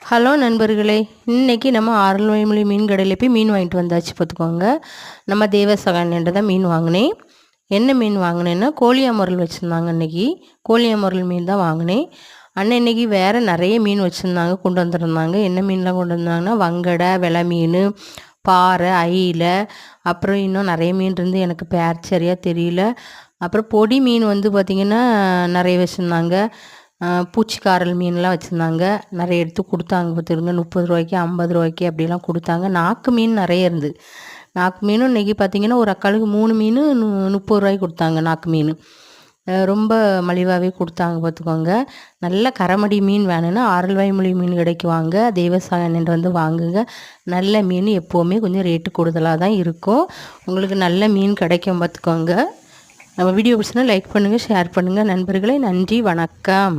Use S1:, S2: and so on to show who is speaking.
S1: Hello நண்பர்களே, இன்னைக்கு நம்ம ஆரல்வாய்மொழி மீன் கடையில் போய் மீன் வாங்கிட்டு வந்தாச்சு பார்த்துக்கோங்க. நம்ம தேவசகாயன்ட்டு தான் மீன் வாங்கினேன். என்ன மீன் வாங்கினேன்னா கோழியாமுரல் வச்சுருந்தாங்க. இன்றைக்கி கோழியாமுரல் மீன் தான் வாங்கினேன். அண்ணன் இன்றைக்கி வேறு நிறைய மீன் வச்சுருந்தாங்க, கொண்டு வந்துருந்தாங்க. என்ன மீன்லாம் கொண்டு வந்தாங்கன்னா வங்கடை, வெலை மீன், பாறை, அயிலை, அப்புறம் இன்னும் நிறைய மீன் இருந்து எனக்கு பேர் சரியாக தெரியல. அப்புறம் பொடி மீன் வந்து பார்த்திங்கன்னா நிறைய வச்சுருந்தாங்க. பூச்சிக்காரல் மீன்லாம் வச்சுருந்தாங்க. நிறைய எடுத்து கொடுத்தாங்க பார்த்துருங்க. 30 ரூபாய்க்கு 50 ரூபாய்க்கு அப்படிலாம் கொடுத்தாங்க. நாக்கு மீன் நிறைய இருந்து. நாக்கு மீனும் இன்றைக்கி பார்த்திங்கன்னா ஒரு அக்காளுக்கு 3 மீன் 30 ரூபாய்க்கு கொடுத்தாங்க. நாக்கு மீன் ரொம்ப மலிவாகவே கொடுத்தாங்க பார்த்துக்கோங்க. நல்ல கரமடி மீன் வேணும்னா ஆரல்வாய்மொழி மீன் கடைக்கு வாங்க, தேவசாயன்ட்டு வந்து வாங்குங்க. நல்ல மீன் எப்போவுமே கொஞ்சம் ரேட்டு கூடுதலாக தான் இருக்கும். உங்களுக்கு நல்ல மீன் கிடைக்கும் பார்த்துக்கோங்க. நம்ம வீடியோ பிடிச்சினா லைக் பண்ணுங்கள், ஷேர் பண்ணுங்கள் நண்பர்களே. நன்றி, வணக்கம்.